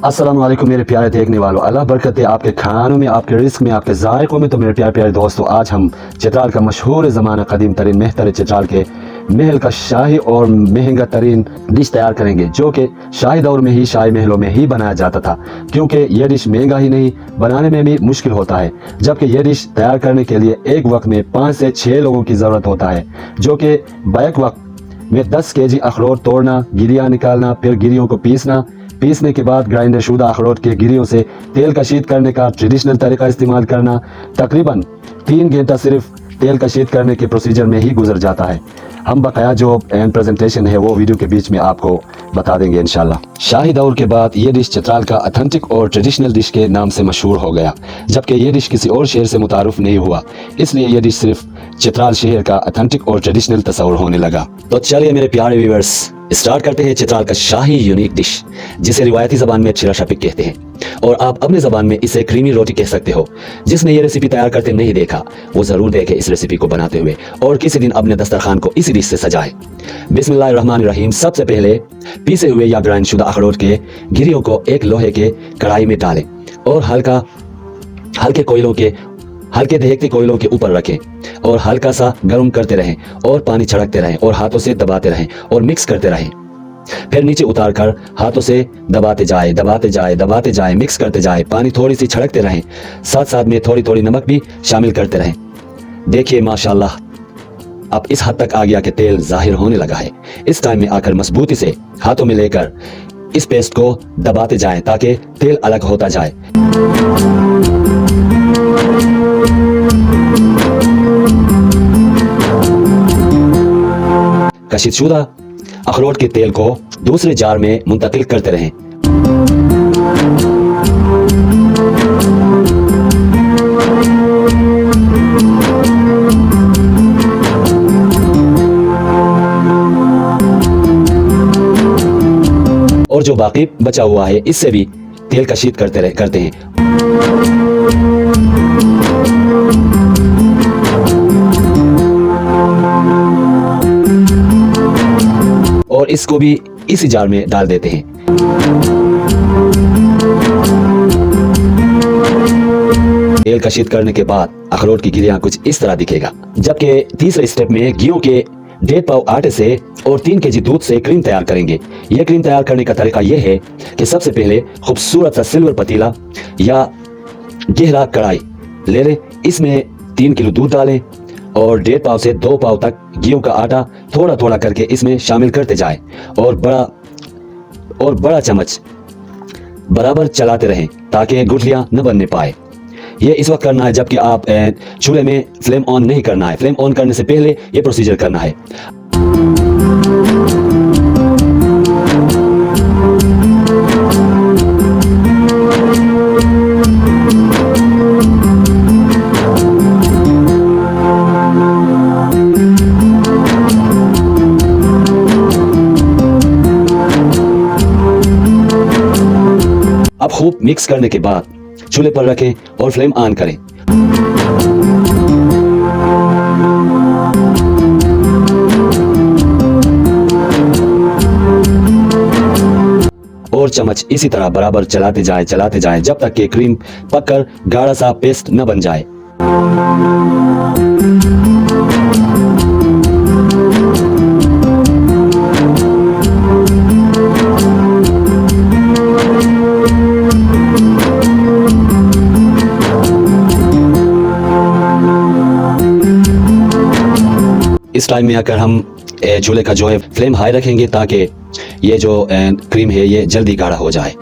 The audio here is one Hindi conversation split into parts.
अस्सलाम वालेकुम मेरे प्यारे देखने वालों, अल्लाह बरकत दे आपके खानों में, आपके रिस्क में, आपके जायकों में। तो मेरे प्यारे प्यारे दोस्तों, आज हम चित्राल का मशहूर ज़माना कदीम तरीन मेहतर चित्राल के महल का शाही और महंगा तरीन डिश तैयार करेंगे, जो कि शाही दौर में ही शाही महलों में ही बनाया जाता था, क्योंकि यह डिश महंगा ही नहीं बनाने में भी मुश्किल होता है। जबकि यह डिश तैयार करने के लिए एक वक्त में 5 से 6 लोगों की ज़रूरत होता है, जो कि बैक वक्त में 10 केजी अखरोट तोड़ना, गिरियाँ निकालना, फिर गिरियों को पीसने के बाद ग्राइंडर शुदा अखरोट के गिरियों से तेल कशीद करने का ट्रेडिशनल तरीका इस्तेमाल करना तकरीबन 3 घंटा सिर्फ तेल कशीद करने के प्रोसीजर में ही गुजर जाता है। हम बकाया जो एंड प्रेजेंटेशन है वो वीडियो के बीच में आपको बता देंगे इंशाल्लाह। शाही दौर के बाद ये डिश चित्राल का ऑथेंटिक और ट्रेडिशनल डिश के नाम से मशहूर हो गया, जबकि ये डिश किसी और शहर से मुतारुफ नहीं हुआ, इसलिए ये डिश सिर्फ चित्राल शहर का ऑथेंटिक और ट्रेडिशनल तस्वुर होने लगा। तो चलिए मेरे प्यारे व्यूअर्स, स्टार्ट करते हैं चित्राल का शाही यूनिक डिश, जिसे रिवायती जबान में छिरा शपिक कहते हैं, और आप अपने जबान में इसे क्रीमी रोटी कह सकते हो। जिसने ये रेसिपी तैयार करते नहीं देखा वो जरूर देखे इस रेसिपी को बनाते हुए, और किसी दिन अपने दस्तरखान को इसी डिश से सजाए। बिस्मिल्लाहिर्रहमानिर्रहीम। सबसे पहले पीसे हुए या ग्राइंड शुदा अखरोट के गिरियों को एक लोहे के कढ़ाई में डालें और हल्के दहकते कोयलों के ऊपर रखें और हल्का सा गर्म करते रहें और पानी छिड़कते रहें और हाथों से दबाते रहें और मिक्स करते रहें। फिर नीचे उतार कर हाथों से दबाते जाए, मिक्स करते जाए, पानी थोड़ी सी छिड़कते रहें, साथ साथ में थोड़ी थोड़ी नमक भी शामिल करते रहें। देखिए माशाल्लाह, अब इस हद तक आ गया कि तेल जाहिर होने लगा है। इस टाइम में आकर मजबूती से हाथों में लेकर इस पेस्ट को दबाते जाएं ताकि तेल अलग होता जाए। कशीदशुदा अखरोट के तेल को दूसरे जार में मुंतकिल करते रहें। और जो बाकी बचा हुआ है इससे भी तेल कशीद करते हैं। और इसको भी इसी जार में डाल देते हैं। तेल कशीद करने के बाद अखरोट की गिरियां कुछ इस तरह दिखेगा। जबकि तीसरे स्टेप में गियों के 1.5 पाव आटे से और 3 केजी दूध से क्रीम तैयार करेंगे। यह क्रीम तैयार करने का तरीका यह है कि सबसे पहले खूबसूरत सा सिल्वर पतीला या गहरा कढ़ाई ले लें, इसमें 3 किलो दूध डालें और 1.5 पाव से 2 पाव तक गेहूं का आटा थोड़ा थोड़ा करके इसमें शामिल करते जाएं और बड़ा चम्मच बराबर चलाते रहें ताकि गुठलियां न बनने पाए। ये इस वक्त करना है जबकि आप चूल्हे में फ्लेम ऑन नहीं करना है। फ्लेम ऑन करने से पहले ये प्रोसीजर करना है। अब खूब मिक्स करने के बाद चूल्हे पर रखें और फ्लेम ऑन करें। और चम्मच इसी तरह बराबर चलाते जाएं जब तक कि क्रीम पककर गाढ़ा सा पेस्ट न बन जाए। इस टाइम में अगर हम चूल्हे का जो है फ्लेम हाई रखेंगे ताकि ये जो क्रीम है ये जल्दी गाढ़ा हो जाए।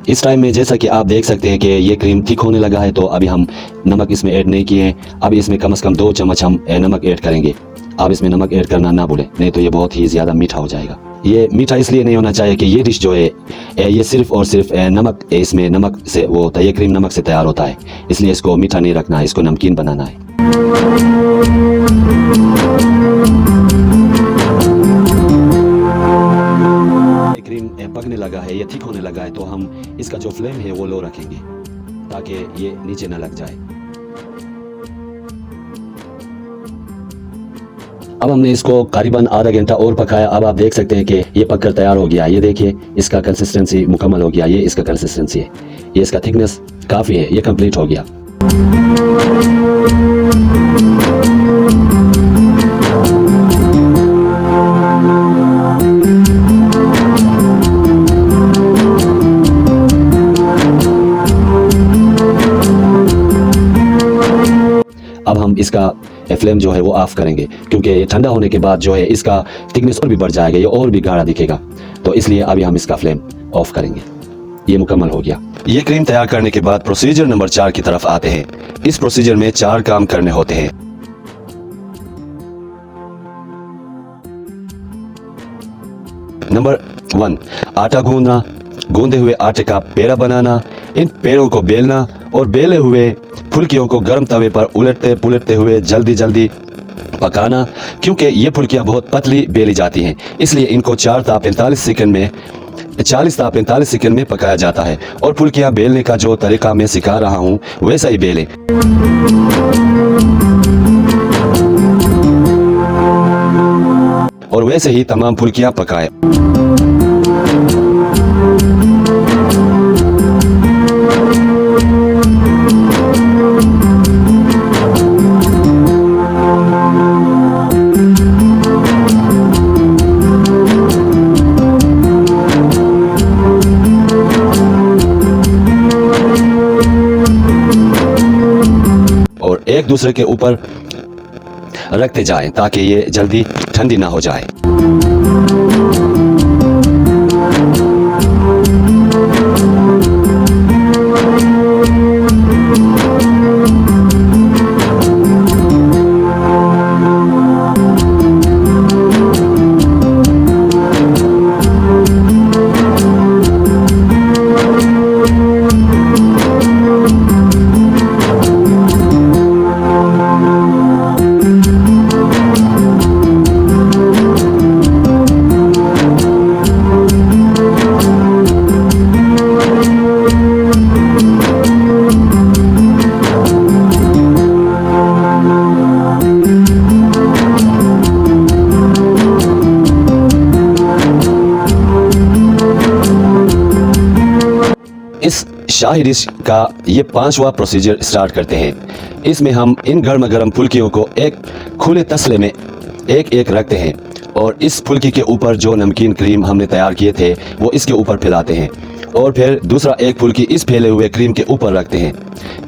इस टाइम में जैसा कि आप देख सकते हैं कि ये क्रीम थिक होने लगा है, तो अभी हम नमक इसमें ऐड नहीं किए हैं। अभी इसमें कम से कम 2 चम्मच हम नमक ऐड करेंगे। आप इसमें नमक ऐड करना ना भूलें, नहीं तो ये बहुत ही ज़्यादा मीठा हो जाएगा। ये मीठा इसलिए नहीं होना चाहिए कि ये डिश जो है ये सिर्फ और सिर्फ नमक, इसमें नमक से वो होता है, ये क्रीम नमक से तैयार होता है, इसलिए इसको मीठा नहीं रखना है, इसको नमकीन बनाना है। जाए तो हम इसका जो फ्लेम है वो लो रखेंगे ताकि ये नीचे ना लग जाए। अब हमने इसको करीबन आधा घंटा और पकाया। अब आप देख सकते हैं कि ये पककर तैयार हो गया। ये देखिए इसका कंसिस्टेंसी मुकम्मल हो गया। ये इसका कंसिस्टेंसी है, ये इसका थिकनेस काफ़ी है, ये कंप्लीट हो गया। अब हम इसका फ्लेम जो है वो ऑफ करेंगे क्योंकि ठंडा होने के बाद जो है इसका थिकनेस और भी बढ़ जाएगा, ये और भी गाढ़ा दिखेगा। तो इसलिए अभी हम इसका फ्लेम ऑफ करेंगे। ये मुकम्मल हो गया। ये क्रीम तैयार करने के बाद प्रोसीजर नंबर 4 की तरफ आते हैं। इस प्रोसीजर में 4 काम करने होते हैं। नंबर 1, आटा गूंदना, गूंदे हुए आटे का पेड़ा बनाना, इन पेड़ों को बेलना और बेले हुए फुल्कियों को गर्म तवे पर उलटते पुलटते हुए जल्दी जल्दी पकाना। क्योंकि ये फुल्कियां बहुत पतली बेली जाती हैं, इसलिए इनको 40 से 45 सेकंड में पकाया जाता है। और फुल्कियां बेलने का जो तरीका मैं सिखा रहा हूं वैसा ही बेलें। और वैसे ही तमाम फुल्कियां पकाएं। और एक दूसरे के ऊपर रखते जाएं ताकि ये जल्दी ठंडी ना हो जाए। इस शाही डिश का ये 5वां प्रोसीजर स्टार्ट करते हैं। इसमें हम इन गर्म गर्म फुल्कियों को एक खुले तसले में एक एक रखते हैं और इस फुल्की के ऊपर जो नमकीन क्रीम हमने तैयार किए थे वो इसके ऊपर फैलाते हैं और फिर दूसरा एक फुल्की इस फैले हुए क्रीम के ऊपर रखते हैं।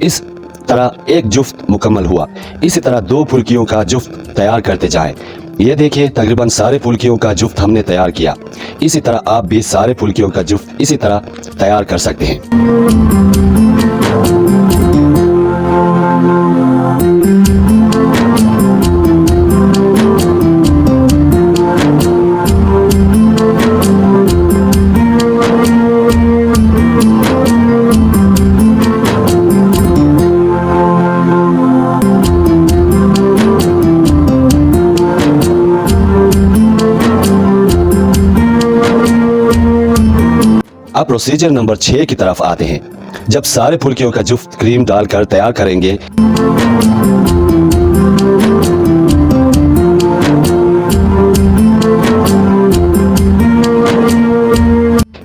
इस तरह एक जुफ्त मुकम्मल हुआ। इसी तरह 2 फुल्कियों का जुफ्त तैयार करते जाएं। ये देखिए तकरीबन सारे फुल्कियों का जुफ्त हमने तैयार किया। इसी तरह आप भी सारे फुल्कियों का जुफ्त इसी तरह तैयार कर सकते हैं। अब प्रोसीजर नंबर 6 की तरफ आते हैं। जब सारे फुल्कियों का जुफ्त क्रीम डालकर तैयार करेंगे,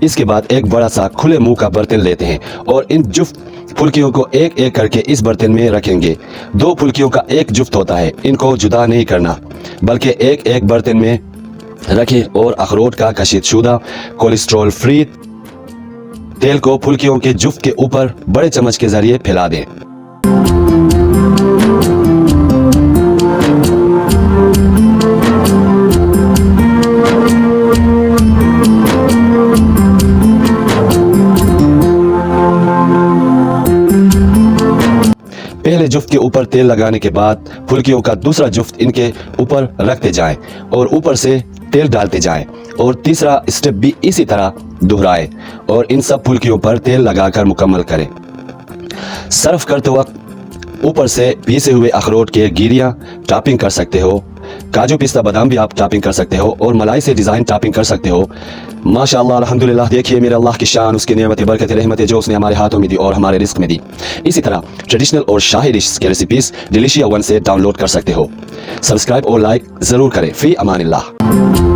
इसके बाद एक बड़ा सा खुले मुंह का बर्तन लेते हैं और इन जुफ्त फुल्कियों को एक एक करके इस बर्तन में रखेंगे। 2 फुल्कियों का एक जुफ्त होता है, इनको जुदा नहीं करना बल्कि एक एक बर्तन में रखें और अखरोट का कशीदशुदा कोलेस्ट्रॉल फ्री तेल को फुल्कियों के जुफ्त के ऊपर बड़े चम्मच के जरिए फैला दें। पहले जुफ्त के ऊपर तेल लगाने के बाद फुल्कियों का दूसरा जुफ्त इनके ऊपर रखते जाएं और ऊपर से तेल डालते जाएं और तीसरा स्टेप भी इसी तरह दोहराएं और इन सब फुल्कियों पर तेल लगाकर मुकम्मल करें। सर्व करते वक्त ऊपर से पीसे हुए अखरोट के गिरियां टॉपिंग कर सकते हो। काजू पिस्ता बादाम भी आप टॉपिंग कर सकते हो और मलाई से डिज़ाइन टॉपिंग कर सकते हो। माशाअल्लाह अल्हम्दुलिल्लाह। देखिए मेरे अल्लाह की शान, उसकी नेमतें, बरकतें, रहमतें जो उसने हमारे हाथों में दी और हमारे रिस्क में दी। इसी तरह ट्रेडिशनल और शाही डिश के रेसिपीज डिलीशिया वन से डाउनलोड कर सकते हो। सब्सक्राइब और लाइक ज़रूर करें। फ़ी अमानिल्लाह।